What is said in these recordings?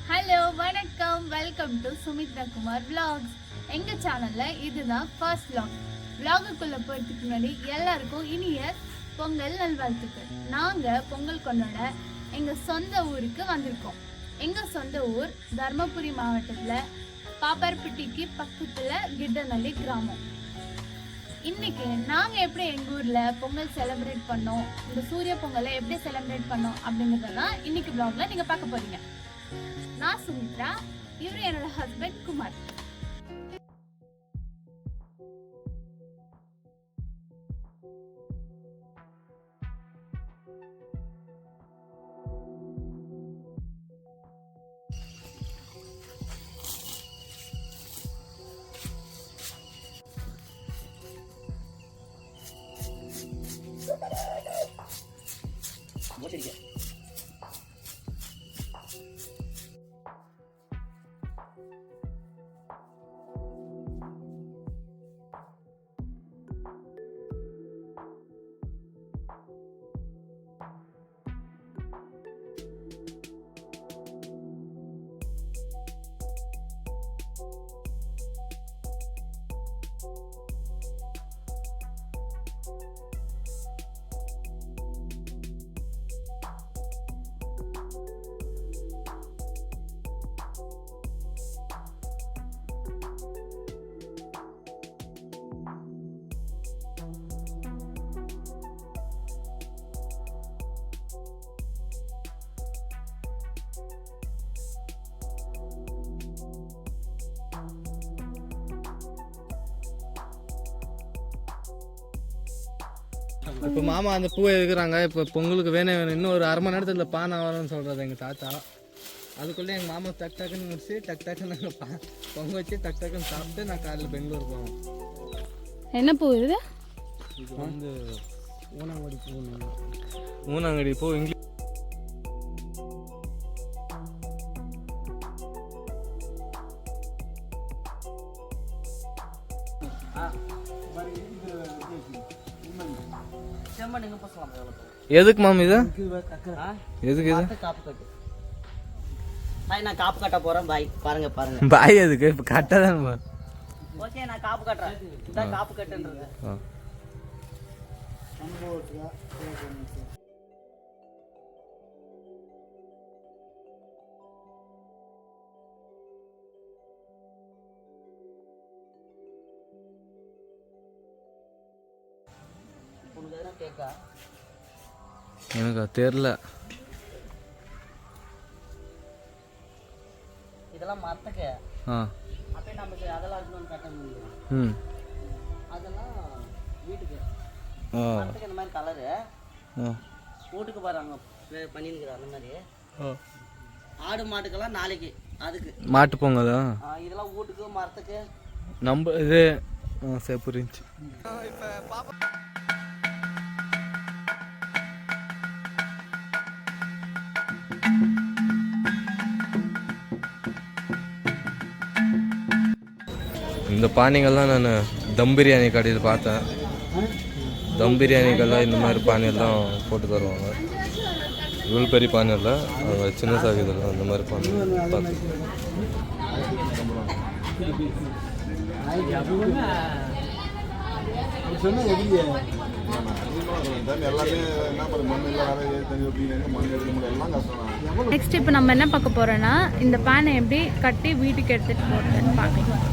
Hello வணக்கம், welcome to Sumitra Kumar vlogs. எங்கள் சேனலில் இதுதான் ஃபர்ஸ்ட் vlog. vlogக்குள்ளே போகிறதுக்கு முன்னாடி எல்லாருக்கும் இனிய பொங்கல் நல்வாழ்த்துக்கள். நாங்கள் பொங்கல் கொண்டாட எங்கள் சொந்த ஊருக்கு வந்திருக்கோம். எங்கள் சொந்த ஊர் தர்மபுரி மாவட்டத்தில் பாப்பார்பட்டிக்கு பக்கத்தில் கிட்டநல்லி கிராமம். இன்னைக்கு நாங்கள் எப்படி எங்கள் ஊரில் பொங்கல் செலிப்ரேட் பண்ணோம், இந்த சூரிய பொங்கலை எப்படி செலிப்ரேட் பண்ணோம் அப்படிங்கிறதான் இன்னைக்கு vlogல நீங்கள் பார்க்க போறீங்க. நான் சுமித்ரா, இவரு என்னோட ஹஸ்பண்ட் குமார். இப்போ மாமா அந்த பூவை இருக்கிறாங்க. இப்போ பொங்கலுக்கு வேணும் இன்னும் ஒரு அரை மணி நேரத்தில் பானை வரும்னு சொல்கிறது எங்கள் தாத்தா. அதுக்குள்ளே எங்கள் மாமா டக்குன்னு முடிச்சு டக்குன்னு நாங்கள் பொங்க வச்சு டக்குன்னு சாப்பிட்டு நான் காலையில் பெங்களூர் போவோம். என்ன பூ இது? இது வந்து ஊனாங்கடி பூ இங்கிலீஷ். எதுக்கு மாம் இது? எதுக்கு இது? காப்பு கட்டு பாய். நான் காப்பு கட்ட போறேன் பாய். பாருங்க பாய் எதுக்கு? இப்போ கட்டதான். ஓகே, நான் காப்பு கட்டுறேன். இதான் காப்பு கட்டுன்றது. கேக்கா எனக்கு தெரியல. இதெல்லாம் மரத்துக்கு அப்படியே நமக்கு அதெல்லாம் இருக்கணும்னு கட்ட முடியும். அதெல்லாம் வீட்டுக்கு மரத்துக்கு இந்த மாதிரி கலரு வீட்டுக்கு பாருங்க பண்ணிருக்கிறோம். அந்த மாதிரி ஆடு மாட்டுக்கெல்லாம் நாளைக்கு அதுக்கு மாட்டு பொங்கலா? இதெல்லாம் வீட்டுக்கு மரத்துக்கு நம்ம இது சரி புரிஞ்சு. இந்த பானைகள்லாம் நான் தம் பிரியாணி கடையில் பார்த்தேன். தம் பிரியாணிகள்லாம் இந்த மாதிரி பானையெல்லாம் போட்டு தருவாங்க. இவ்வளோ பெரிய பானை இல்லை, அவங்க சின்ன சாகுதெல்லாம் அந்த மாதிரி பானை பார்த்தேன். நெக்ஸ்ட் இப்போ நம்ம என்ன பார்க்க போறோம்னா, இந்த பானை எப்படி கட்டி வீட்டுக்கு எடுத்துட்டு போறதுன்னு பார்க்கலாம்.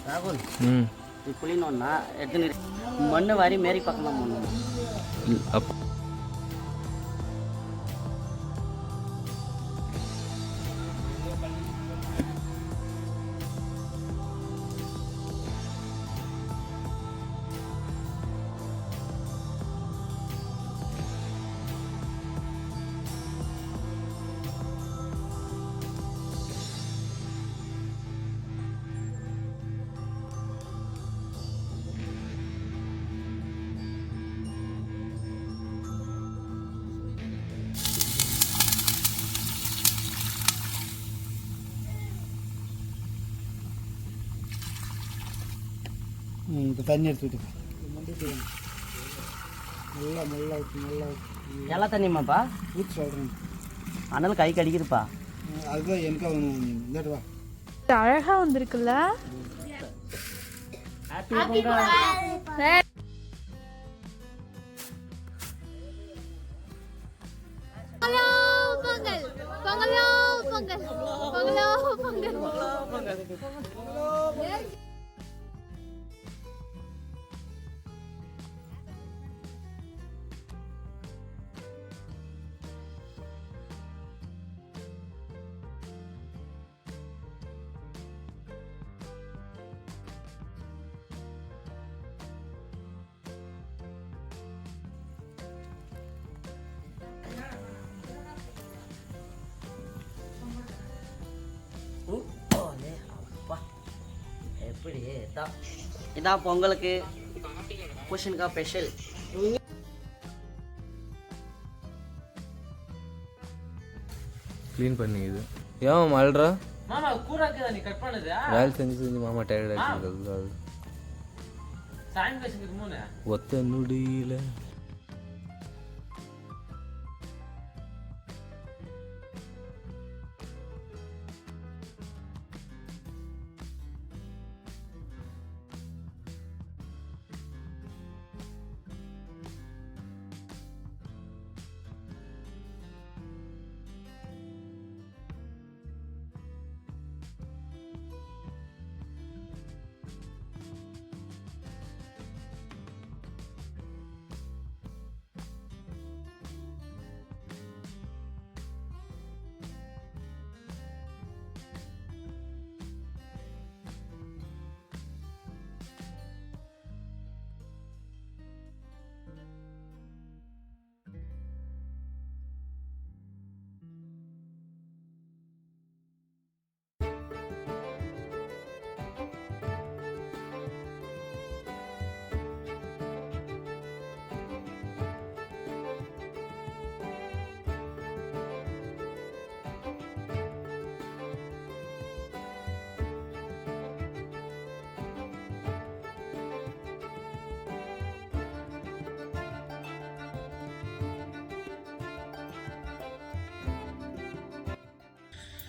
ராகுல் ம் இது புளினோன்னா எடுத்துன்னு மண்ணு வாரி மேரி பக்கம் தான் பண்ணணும். அப்போ இப்போ தண்ணி எடுத்துக்கிட்டு நல்லா நல்லா நல்லா எல்லா தண்ணியுமாப்பா ஊற்றி சொல்கிறேன். அனல் கை கடிக்குதுப்பா. அதுதான் எனக்கு வேணும். இந்தாட்டு வா. அழகா வந்திருக்குல்ல. பொங்கல் பொங்கலோ பொங்கல் பொங்கலோ பொங்கல். எப்படி இதான் பொங்கலுக்கு புஷனுக்கா ஸ்பெஷல். க்ளீன் பண்ணிக்குது. ஏன் அழுறா? மாமா கூராக்கு நீ கட் பண்ணது வேலை செஞ்சு செஞ்சு மாமா டயர்ட் ஆகிடுது. அது சாயம் பேசுறதுக்கு மூணு ஒத்த நொடியில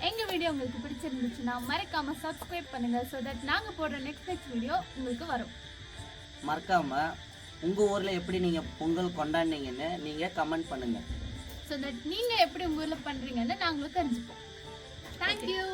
எங்க வீடியோ உங்களுக்கு பிடிச்சிருந்துச்சுன்னா மறக்காம சப்ஸ்கிரைப் பண்ணுங்க so that நாங்க போடுற நெக்ஸ்ட் வீடியோ உங்களுக்கு வரும். மறக்காம உங்க ஊர்ல எப்படி நீங்க பொங்கல் கொண்டாடுனீங்கன்னு நீங்க கமெண்ட் பண்ணுங்க. so that நீங்க எப்படி உங்க ஊர்ல பண்றீங்கன்னு நாங்களும் தெரிஞ்சுப்போம். Thank you.